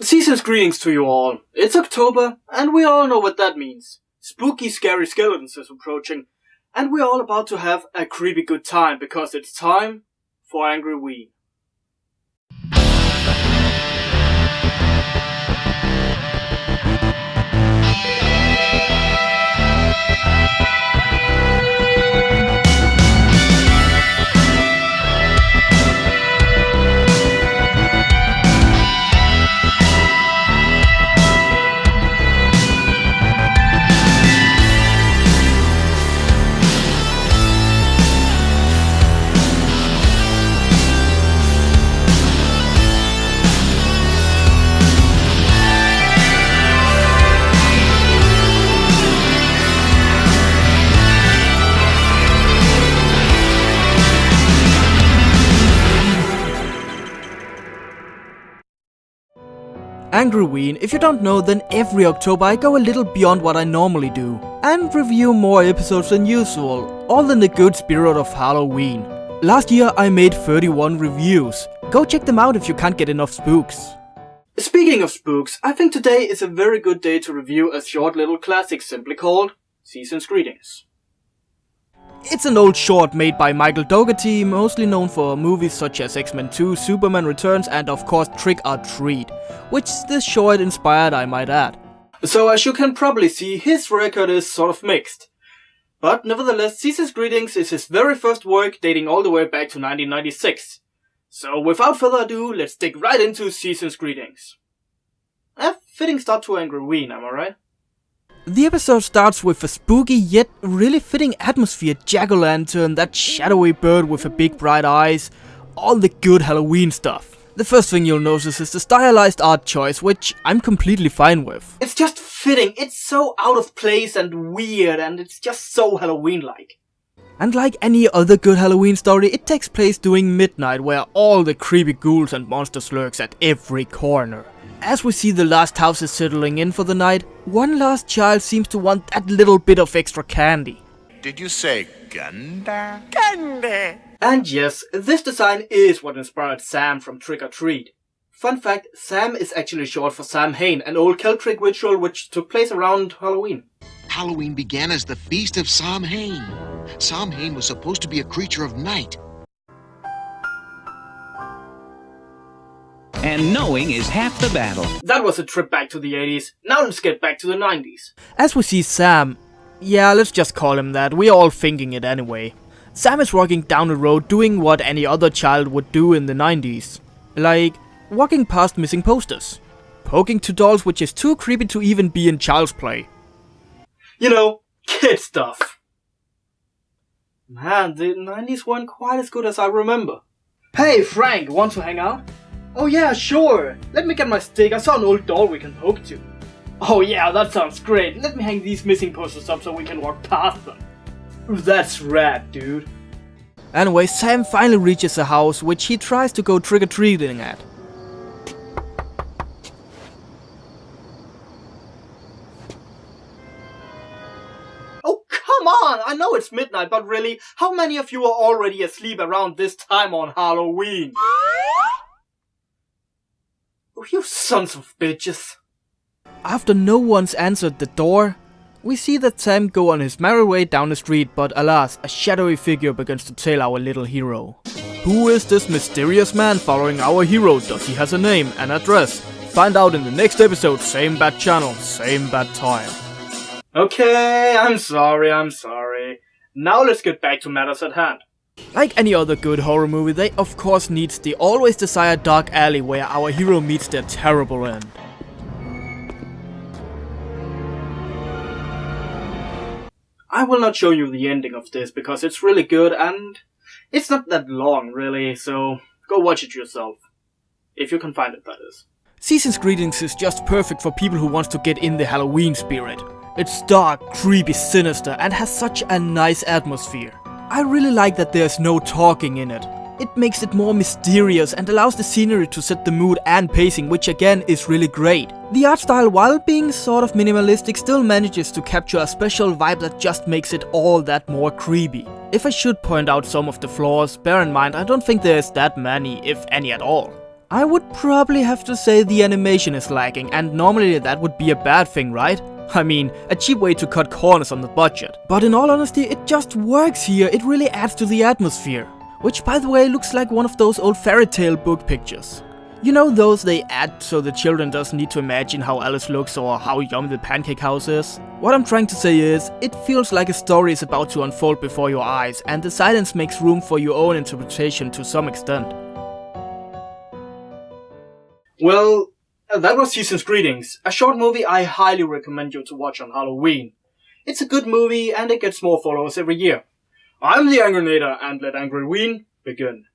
Season's greetings to you all. It's October, and we all know what that means. Spooky, scary skeletons is approaching, and we're all about to have a creepy good time because it's time for Angry Ween. Angry Ween, if you don't know, then every October I go a little beyond what I normally do and review more episodes than usual, all in the good spirit of Halloween. Last year I made 31 reviews. Go check them out if you can't get enough spooks. Speaking of spooks, I think today is a very good day to review a short little classic simply called Season's Greetings. It's an old short made by Michael Dougherty, mostly known for movies such as X-Men 2, Superman Returns and of course Trick or Treat, which this short inspired, I might add. So as you can probably see, his record is sort of mixed. But nevertheless, Season's Greetings is his very first work, dating all the way back to 1996. So without further ado, let's dig right into Season's Greetings. A fitting start to Angry Ween, am I right? The episode starts with a spooky yet really fitting atmosphere, jack-o'-lantern, that shadowy bird with the big bright eyes, all the good Halloween stuff. The first thing you'll notice is the stylized art choice, which I'm completely fine with. It's just fitting, it's so out of place and weird, and it's just so Halloween-like. And like any other good Halloween story, it takes place during midnight, where all the creepy ghouls and monsters lurks at every corner. As we see the last houses settling in for the night, one last child seems to want that little bit of extra candy. Did you say Ganda? Candy! And yes, this design is what inspired Sam from Trick or Treat. Fun fact, Sam is actually short for Samhain, an old Celtic ritual which took place around Halloween. Halloween began as the Feast of Samhain. Samhain was supposed to be a creature of night. And knowing is half the battle. That was a trip back to the 80s, now let's get back to the 90s. As we see Sam, yeah, let's just call him that, we're all thinking it anyway. Sam is walking down the road doing what any other child would do in the 90s. Like, walking past missing posters. Poking to dolls which is too creepy to even be in child's play. You know, kid stuff. Man, the 90s weren't quite as good as I remember. Hey Frank, want to hang out? Oh yeah, sure. Let me get my stick, I saw an old doll we can poke to. Oh yeah, that sounds great. Let me hang these missing posters up so we can walk past them. That's rad, dude. Anyway, Sam finally reaches a house which he tries to go trick-or-treating at. Oh, come on! I know it's midnight, but really, how many of you are already asleep around this time on Halloween? Oh, you sons of bitches. After no one's answered the door, we see that Sam go on his merry way down the street, but alas, a shadowy figure begins to tail our little hero. Who is this mysterious man following our hero? Does he has a name, an address? Find out in the next episode, same bad channel, same bad time. Okay, I'm sorry. Now let's get back to matters at hand. Like any other good horror movie, they of course needs the always desired dark alley where our hero meets their terrible end. I will not show you the ending of this because it's really good and it's not that long really, so go watch it yourself. If you can find it, that is. Season's Greetings is just perfect for people who wants to get in the Halloween spirit. It's dark, creepy, sinister and has such a nice atmosphere. I really like that there's no talking in it. It makes it more mysterious and allows the scenery to set the mood and pacing, which again is really great. The art style, while being sort of minimalistic, still manages to capture a special vibe that just makes it all that more creepy. If I should point out some of the flaws, bear in mind I don't think there's that many, if any at all. I would probably have to say the animation is lacking, and normally that would be a bad thing, right? I mean, a cheap way to cut corners on the budget. But in all honesty, it just works here. It really adds to the atmosphere. Which, by the way, looks like one of those old fairy tale book pictures. You know those they add so the children doesn't need to imagine how Alice looks or how yummy the pancake house is? What I'm trying to say is, it feels like a story is about to unfold before your eyes, and the silence makes room for your own interpretation to some extent. Well, that was Season's Greetings, a short movie I highly recommend you to watch on Halloween. It's a good movie and it gets more followers every year. I'm the Angrynator, and let Angry Ween begin.